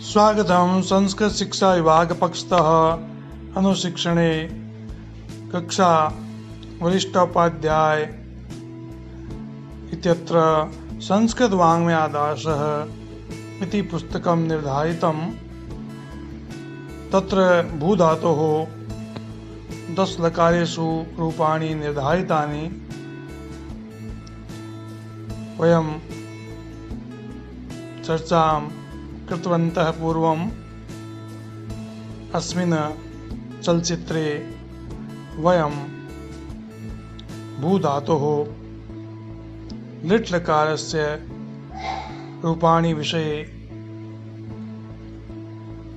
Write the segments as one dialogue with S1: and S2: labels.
S1: स्वागतं संस्कृत शिक्षा विभाग पक्षतः अनुशिक्षणे कक्षा वरिष्ठोपाध्याय इत्यत्र संस्कृतवाङ्मयादाशः इति पुस्तकं निर्धारितं। तत्र भूधातोः 10 लकारेषु रूपाणि निर्धारितानि। वयं चर्चां कृतवन्तः पूर्वम्। अस्मिन् चलचित्रे वयं भूधातोः लिट् लकारस्य रूपाणि विषये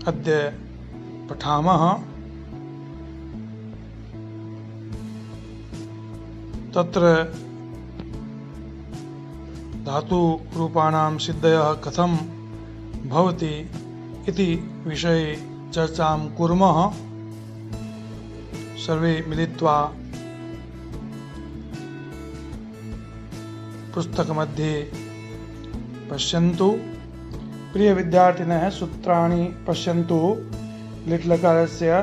S1: अद्य पठामः। तत्र धातुरूपाणां सिद्धयः कथं भवति इति विषये चर्चां कुर्मः। सर्वे मिलित्वा पुस्तकमध्ये पश्यन्तु। प्रिय विद्यार्थिनः, सूत्राणि पश्यन्तु। लिट् लकारस्य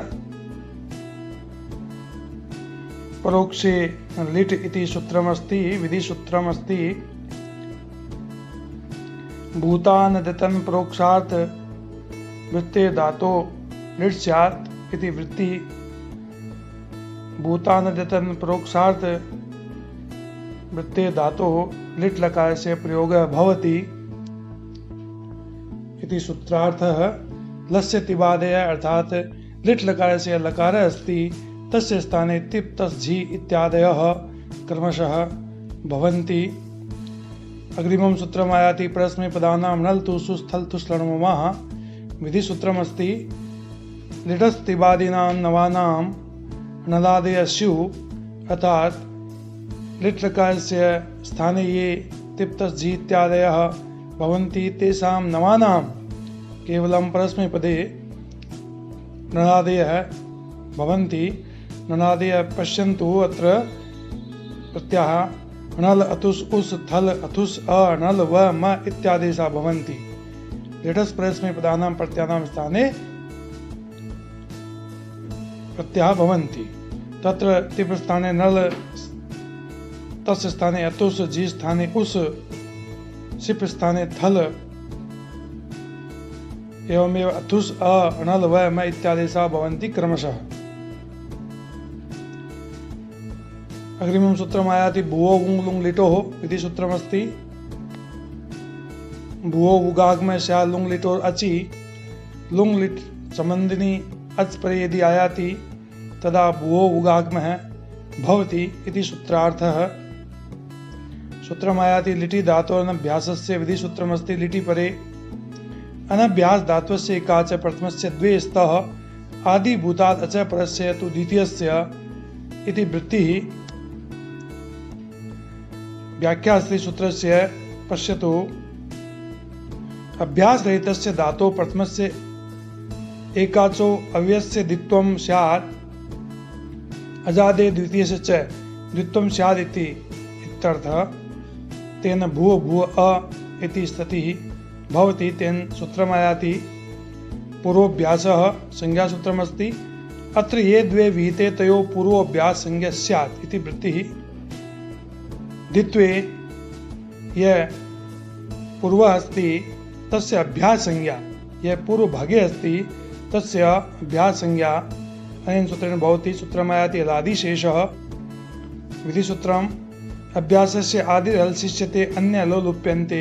S1: परोक्षे लिट् इति सूत्रमस्ति, विधिसूत्रमस्ति। भूतानदतन परोक्षार्थ वृत्ते धातो लिट् स्यात् इति वृत्ति। भूतानदतन परोक्षार्थ वृत्ते धातो लिट् लकारस्य प्रयोगः भवति इति सूत्रार्थः। लस्य तिबादय अर्थात लिट् लकारस्य लकारः अस्ति, तस्य स्थाने तिप् तस् झि इत्यादयः क्रमशः भवन्ति। अग्रिमं सूत्रमायाति परस्मैपदानां नल् तु सु स्थल् तु स्लर्ममः विधिसूत्रमस्ति। लिटस्तिबादीनां नवानां नलादयः स्युः अर्थात् लिट् लकारस्य स्थाने ये तिप् तस् झि इत्यादयः भवन्ति तेषां नवानां केवलं परस्मैपदे नलादयः भवन्ति। नलादयः पश्यन्तु। अत्र प्रत्ययः नल अतुस् उस् थल अथुस् अ नल व म इत्यादेशा भवन्ति। लिटस् परस्मैपदानां प्रत्ययानां स्थाने प्रत्ययाः भवन्ति। तत्र तिप् स्थाने नल, तस् स्थाने अतुस्, झि स्थाने उस्, सिप् स्थाने थल, एवमेव अथुस् अ नल व म इत्यादेशा भवन्ति क्रमशः। अग्रिमं सूत्रमायाति भुवो गुङ् लुङ् लिटोः विधिसूत्रमस्ति। भुवो उगाग्म स्यात् लुङ् लिटोर् अचि। लुङ् लिट् सम्बन्धिनी अच् परे यदि आयाति तदा भुवो उगाग्मः भवति इति सूत्रार्थः। सूत्रमायाति लिटि धातोरनभ्यासस्य विधिसूत्रमस्ति। लिटि परे अनभ्यास धात्वस्य एकाच प्रथमस्य द्वे स्तः आदिभूतात् अच परस्य तु द्वितीयस्य इति वृत्तिः। व्याख्यास्ति सूत्रस्य पश्यतु। अभ्यासरहितस्य धातोः प्रथमस्य एकाचो अव्ययस्य द्वित्वं स्यात्, अजादे द्वितीयस्य च द्वित्वं स्यात् इति इत्यर्थः। तेन भुव भुव अ इति स्थितिः भवति। तेन सूत्रमायाति पूर्वोऽभ्यासः संज्ञासूत्रमस्ति। अत्र ये द्वे विहिते तयोः पूर्वोऽभ्यास संज्ञा स्यात् इति वृत्तिः। द्वित्वे यह पूर्वः अस्ति तस्य अभ्यास संज्ञा, यह पूर्वभागे अस्ति तस्य अभ्यास संज्ञा अनेन सूत्रेण भवति। सूत्रमायाति अदादिशेषः विधिसूत्रम्। अभ्यासस्य आदिर्हल् शिष्यते अन्य हलो लुप्यन्ते।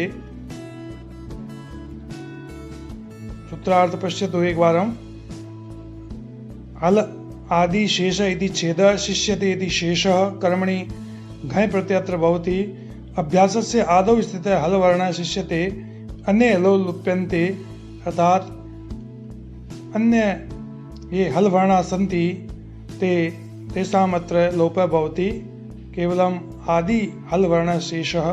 S1: सूत्रार्थ पश्यतु एकवारम्। हल आदिशेष इति छेदः, शिष्यते इति शेषः, कर्मणि घञ् प्रत्ययत्र भवति। अभ्यासस्य आदौ स्थितः हल वर्णः शिष्यते, अन्ये हलो लुप्यन्ते अर्थात् अन्य ये हल वर्णाः सन्ति तेषाम् अत्र लोपः भवति। केवलम् आदि हल वर्णः शेषः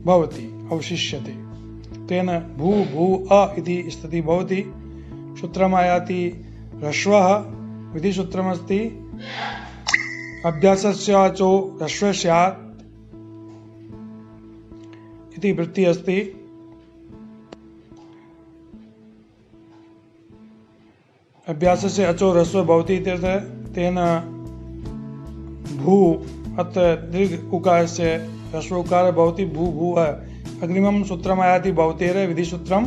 S1: भवति, अवशिष्यते। तेन भू भू अ इति स्थितिः भवति। सूत्रमायाति ह्रस्वः विधिसूत्रमस्ति। अभ्यासस्याचो ह्रस्वः स्यात् इति वृत्तिः अस्ति। अभ्यासस्य अचो ह्रस्व भवति इत्यर्थः। तेन भू अत्र दीर्घ उकारस्य ह्रस्व उकार भवति भू भूः। अग्रिमं सूत्रमायाति भवतेर विधिसूत्रं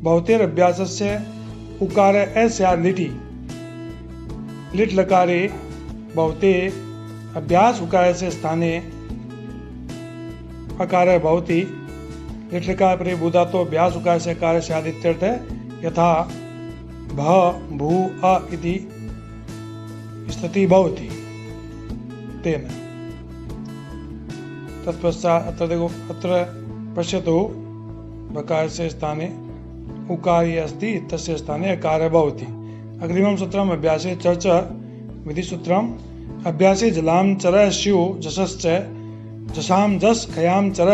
S1: भवतेर अभ्यासस्य उकार स्या लिटि लिट् लकारे भवते अभ्यास उकारस्य स्थाने अकार भवति। लिट् लकार परे भूधातो अभ्यास उकारस्य अकार स्यात् इत्यर्थः। यथा भ भू अ इति स्थितिः भवति तेन। तत्पश्चात् अत्र देखो अत्र पश्यतु बकारस्य स्थाने उकारी अस्ति तस्य स्थाने अकारः भवति। अग्रिमं सूत्रम् अभ्यासे चर्च विधिसूत्रम् अभ्यासे जलां चर स्युः जसश्च जसां जस् खयां चर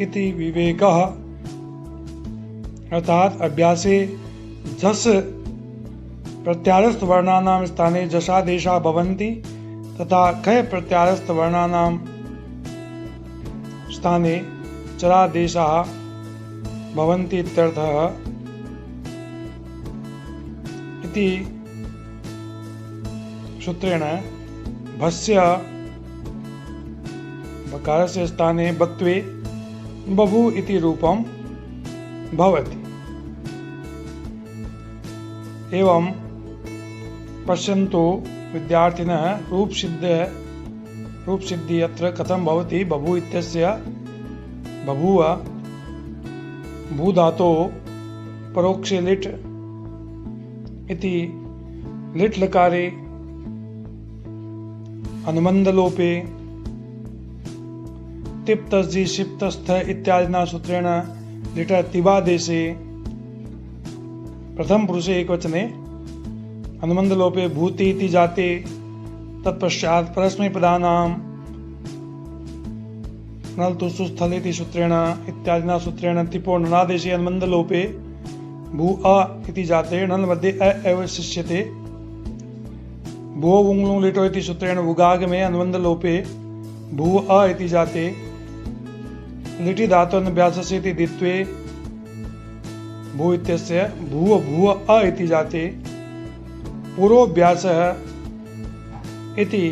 S1: इति विवेकः। अर्थात अभ्यासे जस् प्रत्यारस्थ वर्णानां स्थाने जसादेशा भवन्ति तथा खय प्रत्यारस्थ वर्णानां स्थाने चरादेशाः भवन्ति इत्यर्थः। इति सूत्रेण भस्य बकारस्य स्थाने बत्वे बभू इति रूपं भवति। एवं पश्यन्तु विद्यार्थिनः रूपसिद्धिः अत्र कथं भवति। बभू इत्यस्य बभूव भूधातोः परोक्षे लिट् इति लिट् लकारे अनुमन्दलोपे तिप् तस्जि शिप् तस्थ इत्यादिना सूत्रेण लिट् तिवादेशे प्रथम पुरुषे एकवचने अनुमन्दलोपे भूति इति जाते। तत्पश्चात् परस्मैपदानां नल तुसु स्थल इति सूत्रेण इत्यादिना सूत्रेण तिपो ननादेशे अनुमन्दलोपे भू अ इति जाते नल मध्ये अ एव शिष्यते। भुवो वुङ्लुङ् लिटो इति सूत्रेण उगागमे अनुबन्धलोपे भू अ इति जाते। लिटि धातोऽन्वभ्यासस्य इति द्वित्वे भू इत्यस्य भूव भूव अ इति जाते। पूर्वोऽभ्यासः इति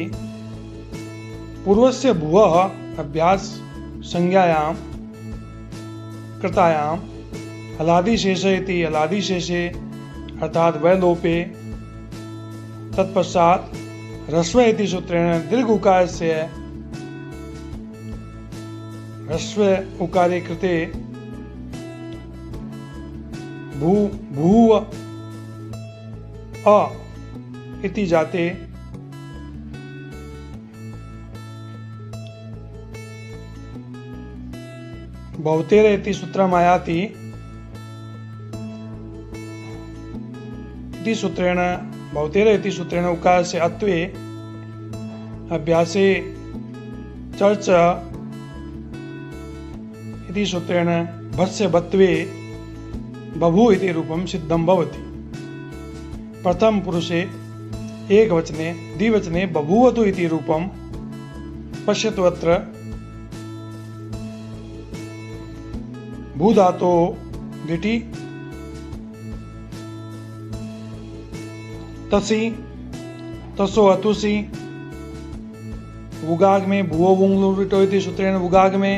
S1: पूर्वस्य भुवः अभ्यास संज्ञायां कृतायां हलादिशेष इति हलादिशेषे अर्थात वैलोपे। तत्पश्चात् ह्रस्व इति सूत्रेण दीर्घ उकारस्य ह्रस्व उकारे कृते भू भूव अ इति जाते। भवतेर इति सूत्रम् आयाति। इति सूत्रेण भवतेर इति सूत्रेण उकारस्य अत्वे अभ्यासे चर्च इति सूत्रेण भस्य बत्वे बभू इति रूपं सिद्धं भवति। प्रथम पुरुषे एकवचने द्विवचने बभूवतु इति रूपं पश्यतु। अत्र भूधातोः लिटि तसि तसो अतुसि उगागमे भुवो वुङ्लु लिटो इति सूत्रेण उगागमे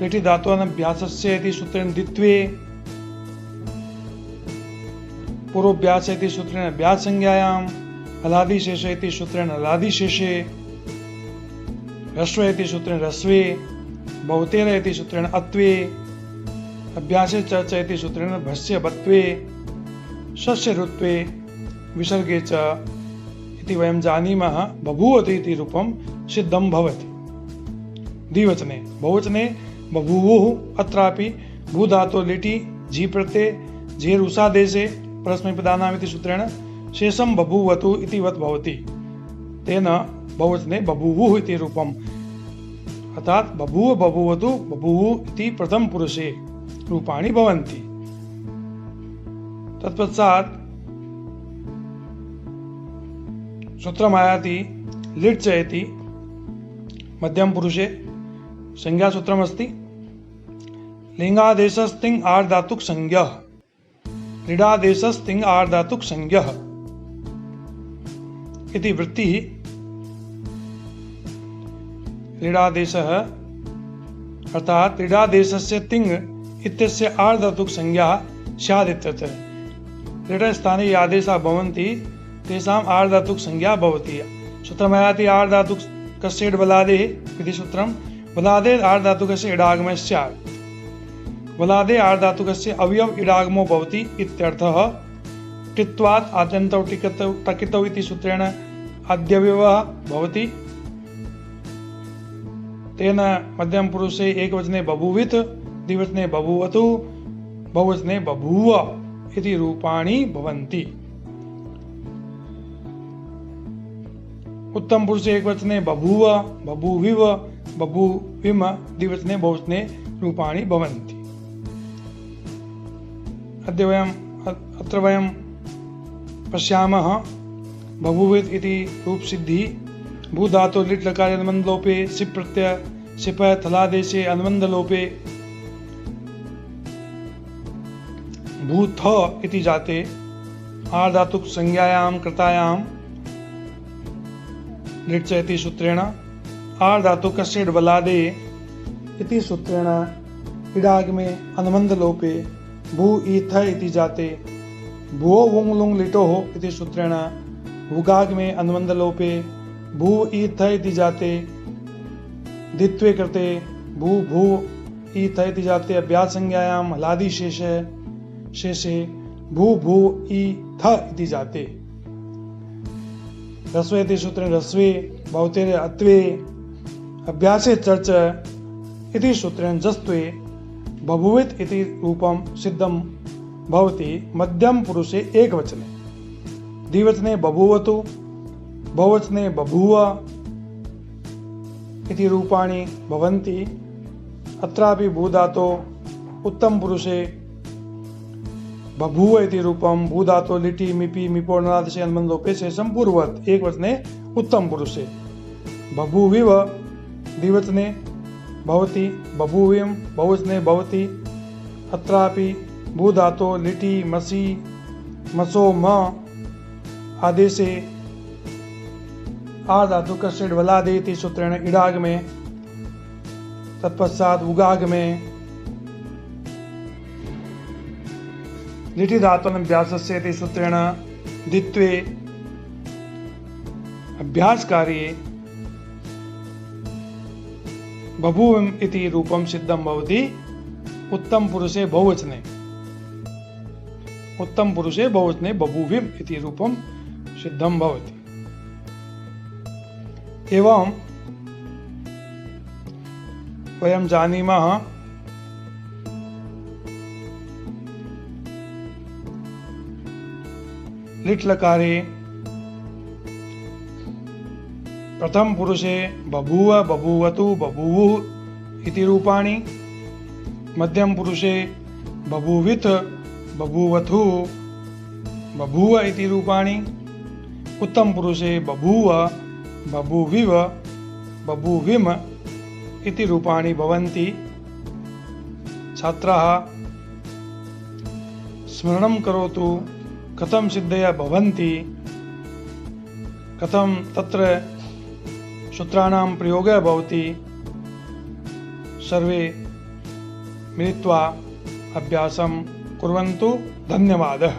S1: लिटि धातोऽनभ्यासस्य इति सूत्रेण द्वित्वे पूर्वोऽभ्यास इति सूत्रेण अभ्यास संज्ञायां हलादिशेष इति सूत्रेण हलादिशेषे ह्रस्व इति सूत्रेण ह्रस्वे भवतेर इति सूत्रेण अत्वे अभ्यासे चर्च इति सूत्रेण भस्य बत्वे शस्य ऋत्वे विसर्गे च इति वयं जानीमः। बभूवतु इति रूपं सिद्धं भवति। द्विवचने बहुवचने बभूवुः अत्रापि भूधातो लिटि जी प्रत्यये झेर् उसादेशे परस्मैपदानाम् इति सूत्रेण शेषं बभूवतु इति वत् भवति। तेन बहुवचने बभूवुः इति रूपम् अर्थात् बभूव बभूवतु बभूवुः इति प्रथम पुरुषे रूपाणि भवन्ति। तत्पश्चात् सूत्रमायाति लिट् च इति मध्यम पुरुषे संज्ञासूत्रमस्ति। लिङ्गादेशस्तिङ् आर् धातुक संज्ञः लीडादेशस्तिङ् आर्धातुक संज्ञः इति वृत्तिः। लीडादेशः अर्थात लीडादेशस्य तिङ् इत्यस्य आर्धातुक संज्ञा स्यादित्यर्थः। लीडस्थाने ये आदेशाः भवन्ति तेषाम् आर्धातुक संज्ञा भवति। सूत्रमयाति आर्धातुक कस्य बलादेः इति सूत्रं। बलादेः आर्धातुकस्य इडागमः स्यात्। बलादेः आर्धातुकस्य अवयव इडागमो भवति इत्यर्थः। टित्वात् आद्यन्तौ टकितौ इति सूत्रेण आद्यवयवः भवति। तेन मध्यम पुरुषे एकवचने बभूवित्, द्विवचने बभूवतु, बहुवचने बभूव इति रूपाणि भवन्ति। उत्तम पुरुषे एकवचने बभूव, बभूविव, बभूविम, द्विवचने बहुवचने रूपाणि भवन्ति। अत्र वयं पश्यामः बभूवित् इति रूपसिद्धिः। भूधातो लिट् लकारे अनुबन्धलोपे सिप् प्रत्यय सिप थलादेशे अनुबन्धलोपे भूथ इति जाते आर्धातुक संज्ञायां कृतायां लिट् इति सूत्रेण आर्धातुकस्य बलादे इति सूत्रेण इडागमे अनुबन्धलोपे भू ईथ इति जाते भुवो वुङ् लुङ् लिटोः इति सूत्रेण भूगागमे अनुबन्धलोपे भू ईथ इति जाते द्वित्वे कृते भू भू ईथ इति जाते अभ्यास संज्ञायां हलादि शेषे भू भू ईथ इति जाते। ह्रस्वे इति सूत्रेण ह्रस्वे भवतेर् अत्वे अभ्यासे चर्च इति सूत्रेण जस्त्वे बभूवित् इति रूपं सिद्धं भवति। मध्यम पुरुषे एकवचने, द्विवचने बभूवतु, बहुवचने बभूव इति रूपाणि भवन्ति। अत्रापि भूधातो उत्तम पुरुषे बभूव इति रूपं भूधातो लिटि मिपि मिपो नरादेशे अनुबन्धलोपे शेषं पूर्ववत् एकवचने उत्तम पुरुषे बभूविव द्विवचने भवति, बभूविम बहुवचने भवति। अत्रापि भूधातो लिटि मसि मसो म आदेशे आर्धातुकस्य बलादे इति सूत्रेण इडागमे तत्पश्चात् उगागमे लिटि धातोऽभ्यासस्य इति सूत्रेण द्वित्वे अभ्यासकार्ये बभूविम् इति रूपं सिद्धं भवति। उत्तम पुरुषे बहुवचने, उत्तम पुरुषे बहुवचने बभूविम् इति रूपं सिद्धं भवति। एवं वयं जानीमः लिट् लकारे प्रथम पुरुषे बभूव बभूवतु बभूवुः इति रूपाणि, मध्यम पुरुषे बभूवित् बभूवथु बभूव इति रूपाणि, उत्तम पुरुषे बभूव बभूविव बभूविम इति रूपाणि भवन्ति। छात्राः स्मरणं करोतु कथं सिद्धयः भवन्ति, कथं तत्र सूत्राणां प्रयोगः भवति। सर्वे मिलित्वा अभ्यासं कुर्वन्तु। धन्यवादः।